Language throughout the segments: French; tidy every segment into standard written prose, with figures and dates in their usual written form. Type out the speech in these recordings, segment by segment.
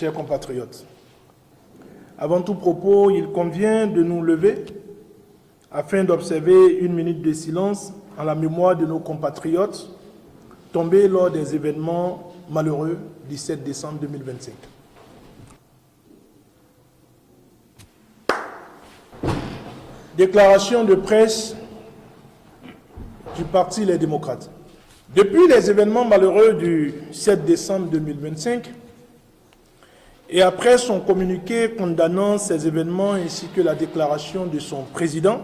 chers compatriotes. Avant tout propos, il convient de nous lever afin d'observer une minute de silence en la mémoire de nos compatriotes tombés lors des événements malheureux du 7 décembre 2025. Déclaration de presse du Parti Les Démocrates. Depuis les événements malheureux du 7 décembre 2025 et après son communiqué condamnant ces événements ainsi que la déclaration de son président,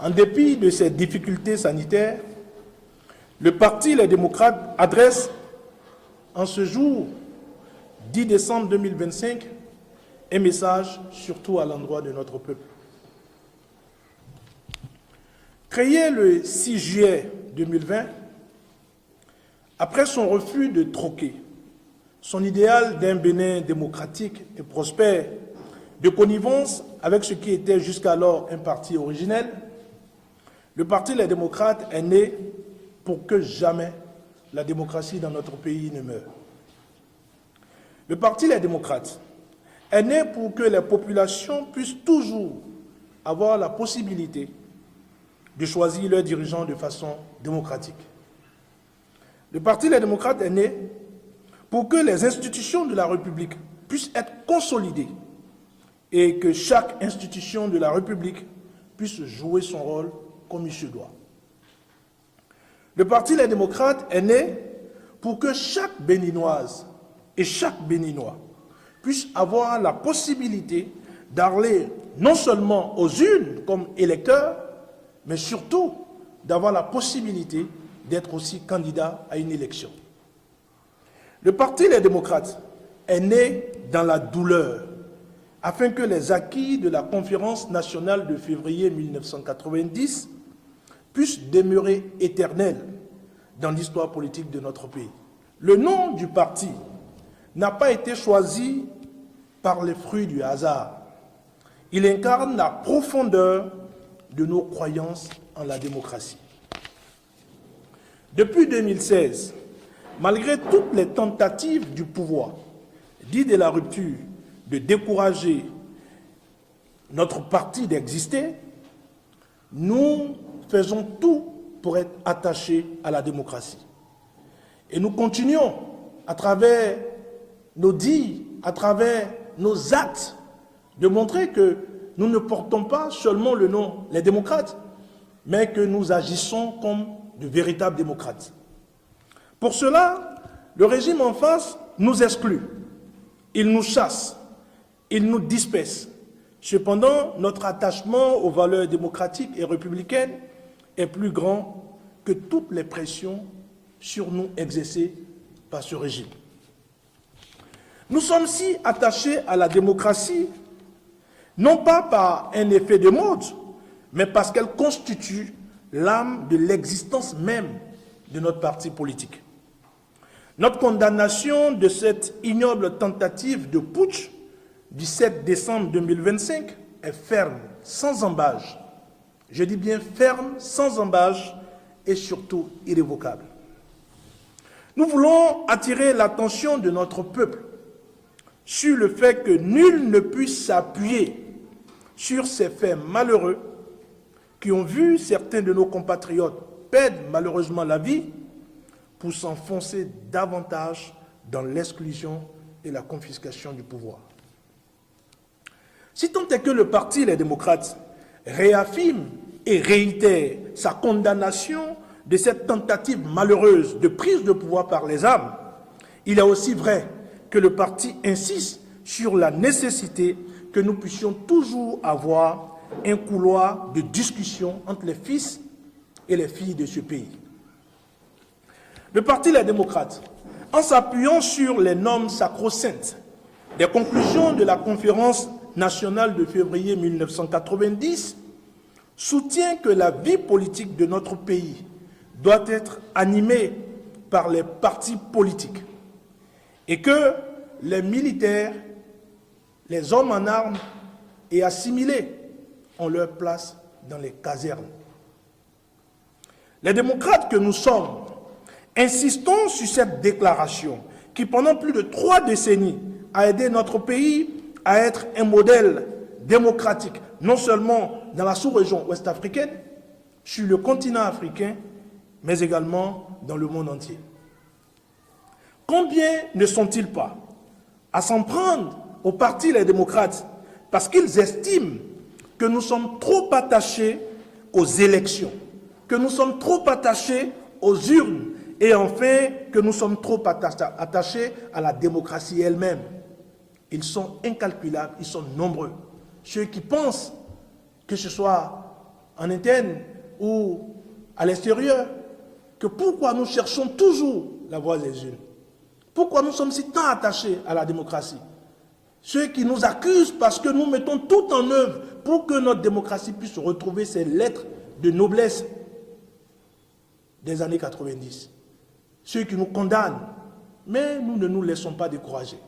en dépit de ces difficultés sanitaires, le Parti Les Démocrates adresse en ce jour 10 décembre 2025 un message surtout à l'endroit de notre peuple. Créé le 6 juillet 2020, après son refus de troquer son idéal d'un Bénin démocratique et prospère, de connivence avec ce qui était jusqu'alors un parti originel, le Parti Les Démocrates est né pour que jamais la démocratie dans notre pays ne meure. Le Parti Les Démocrates est né pour que les populations puissent toujours avoir la possibilité de choisir leurs dirigeants de façon démocratique. Le Parti Les Démocrates est né pour que les institutions de la République puissent être consolidées et que chaque institution de la République puisse jouer son rôle comme il se doit. Le Parti Les Démocrates est né pour que chaque Béninoise et chaque Béninois puisse avoir la possibilité d'aller non seulement aux urnes comme électeurs, mais surtout d'avoir la possibilité d'être aussi candidat à une élection. Le Parti Les Démocrates est né dans la douleur afin que les acquis de la Conférence nationale de février 1990 puissent demeurer éternels dans l'histoire politique de notre pays. Le nom du parti n'a pas été choisi par les fruits du hasard. Il incarne la profondeur de nos croyances en la démocratie. Depuis 2016, malgré toutes les tentatives du pouvoir, dit de la rupture, de décourager notre parti d'exister, nous faisons tout pour être attachés à la démocratie. Et nous continuons, à travers nos dires, à travers nos actes, de montrer que nous ne portons pas seulement le nom les démocrates, mais que nous agissons comme de véritables démocrates. Pour cela, le régime en face nous exclut, il nous chasse, il nous disperse. Cependant, notre attachement aux valeurs démocratiques et républicaines est plus grand que toutes les pressions sur nous exercées par ce régime. Nous sommes si attachés à la démocratie, non pas par un effet de mode, mais parce qu'elle constitue l'âme de l'existence même de notre parti politique. Notre condamnation de cette ignoble tentative de putsch du 7 décembre 2025 est ferme, sans ambages. Je dis bien ferme, sans ambages et surtout irrévocable. Nous voulons attirer l'attention de notre peuple sur le fait que nul ne puisse s'appuyer sur ces faits malheureux qui ont vu certains de nos compatriotes perdre malheureusement la vie pour s'enfoncer davantage dans l'exclusion et la confiscation du pouvoir. Si tant est que le Parti Les Démocrates réaffirme et réitère sa condamnation de cette tentative malheureuse de prise de pouvoir par les armes, il est aussi vrai que le parti insiste sur la nécessité que nous puissions toujours avoir un couloir de discussion entre les fils et les filles de ce pays. Le Parti Les Démocrates, en s'appuyant sur les normes sacro-saintes des conclusions de la Conférence nationale de février 1990, soutient que la vie politique de notre pays doit être animée par les partis politiques et que les militaires, les hommes en armes et assimilés ont leur place dans les casernes. Les démocrates que nous sommes insistons sur cette déclaration qui, pendant plus de 3 décennies, à aider notre pays à être un modèle démocratique, non seulement dans la sous-région ouest-africaine, sur le continent africain, mais également dans le monde entier. Combien ne sont-ils pas à s'en prendre au parti les démocrates parce qu'ils estiment que nous sommes trop attachés aux élections, que nous sommes trop attachés aux urnes et enfin que nous sommes trop attachés à la démocratie elle-même. Ils sont incalculables, ils sont nombreux. Ceux qui pensent, que ce soit en interne ou à l'extérieur, que pourquoi nous cherchons toujours la voie des urnes, pourquoi nous sommes si tant attachés à la démocratie. Ceux qui nous accusent parce que nous mettons tout en œuvre pour que notre démocratie puisse retrouver ses lettres de noblesse des années 90. Ceux qui nous condamnent, mais nous ne nous laissons pas décourager.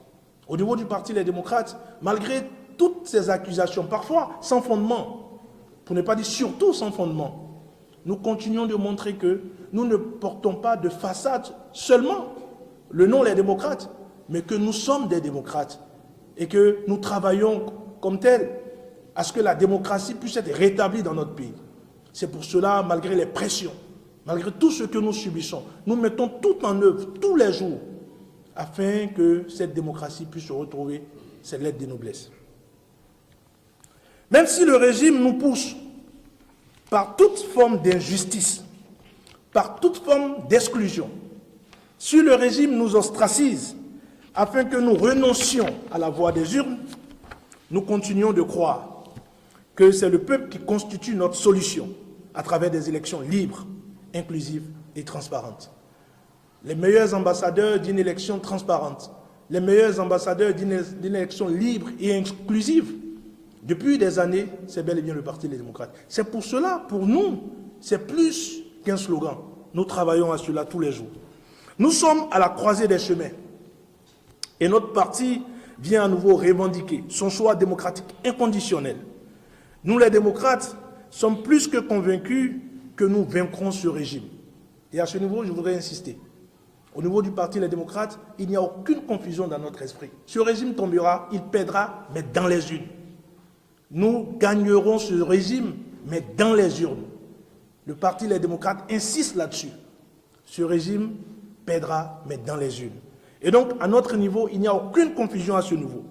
Au niveau du Parti Les Démocrates, malgré toutes ces accusations, parfois sans fondement, pour ne pas dire surtout sans fondement, nous continuons de montrer que nous ne portons pas de façade seulement le nom Les Démocrates, mais que nous sommes des démocrates et que nous travaillons comme tels à ce que la démocratie puisse être rétablie dans notre pays. C'est pour cela, malgré les pressions, malgré tout ce que nous subissons, nous mettons tout en œuvre tous les jours afin que cette démocratie puisse retrouver ses lettres de noblesse. Même si le régime nous pousse par toute forme d'injustice, par toute forme d'exclusion, si le régime nous ostracise afin que nous renoncions à la voie des urnes, nous continuons de croire que c'est le peuple qui constitue notre solution à travers des élections libres, inclusives et transparentes. Les meilleurs ambassadeurs d'une élection transparente, les meilleurs ambassadeurs d'une élection libre et inclusive, depuis des années, c'est bel et bien le Parti des démocrates. C'est pour cela, pour nous, c'est plus qu'un slogan. Nous travaillons à cela tous les jours. Nous sommes à la croisée des chemins. Et notre parti vient à nouveau revendiquer son choix démocratique inconditionnel. Nous, les démocrates, sommes plus que convaincus que nous vaincrons ce régime. Et à ce niveau, je voudrais insister. Au niveau du Parti Les Démocrates, il n'y a aucune confusion dans notre esprit. Ce régime tombera, il pèdera, mais dans les urnes. Nous gagnerons ce régime, mais dans les urnes. Le Parti Les Démocrates insiste là-dessus. Ce régime pèdera, mais dans les urnes. Et donc, à notre niveau, il n'y a aucune confusion à ce niveau.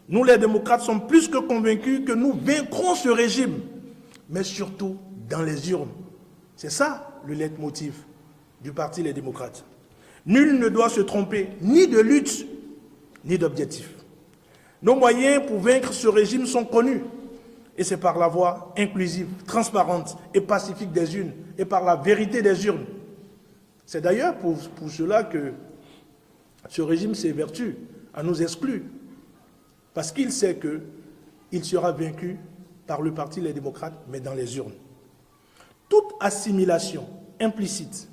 Nous, les démocrates, sommes plus que convaincus que nous vaincrons ce régime, mais surtout dans les urnes. C'est ça le leitmotiv du Parti Les Démocrates. Nul ne doit se tromper ni de lutte, ni d'objectif. Nos moyens pour vaincre ce régime sont connus. Et c'est par la voie inclusive, transparente et pacifique des urnes, et par la vérité des urnes. C'est d'ailleurs pour cela que ce régime s'évertue à nous exclure, parce qu'il sait qu'il sera vaincu par le Parti Les Démocrates, mais dans les urnes. Toute assimilation implicite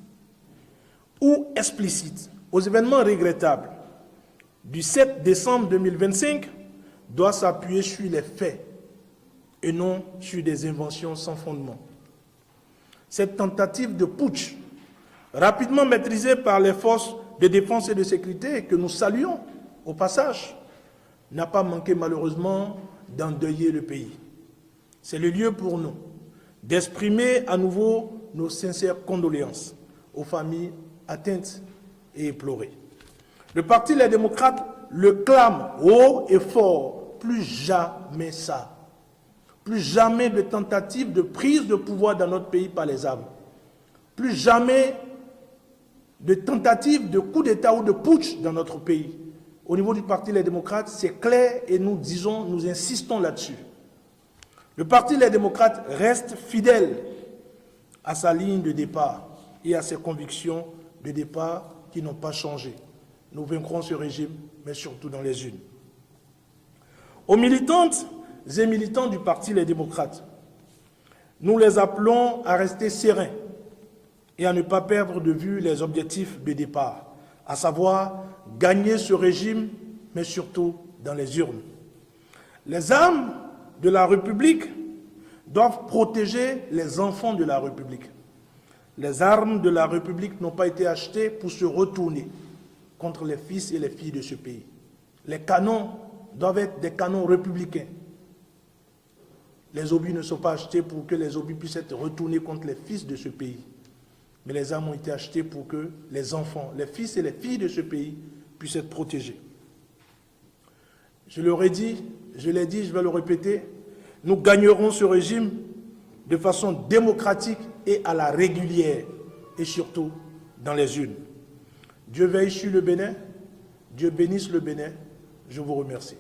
ou explicite aux événements regrettables du 7 décembre 2025 doit s'appuyer sur les faits et non sur des inventions sans fondement. Cette tentative de putsch, rapidement maîtrisée par les forces de défense et de sécurité, que nous saluons au passage, n'a pas manqué malheureusement d'endeuiller le pays. C'est le lieu pour nous d'exprimer à nouveau nos sincères condoléances aux familles atteintes et éplorées. Le Parti Les Démocrates le clame haut et fort, plus jamais ça. Plus jamais de tentative de prise de pouvoir dans notre pays par les armes. Plus jamais de tentative de coup d'État ou de putsch dans notre pays. Au niveau du Parti Les Démocrates, c'est clair et nous insistons là-dessus. Le Parti Les Démocrates reste fidèle à sa ligne de départ et à ses convictions de départ qui n'ont pas changé. Nous vaincrons ce régime, mais surtout dans les urnes. Aux militantes et militants du Parti Les Démocrates, nous les appelons à rester sereins et à ne pas perdre de vue les objectifs de départ, à savoir gagner ce régime, mais surtout dans les urnes. Les armes de la République doivent protéger les enfants de la République. Les armes de la République n'ont pas été achetées pour se retourner contre les fils et les filles de ce pays. Les canons doivent être des canons républicains. Les obus ne sont pas achetés pour que les obus puissent être retournés contre les fils de ce pays. Mais les armes ont été achetées pour que les enfants, les fils et les filles de ce pays puissent être protégés. Je l'ai dit, je vais le répéter, nous gagnerons ce régime de façon démocratique et à la régulière, et surtout dans les urnes. Dieu veille sur le Bénin, Dieu bénisse le Bénin, je vous remercie.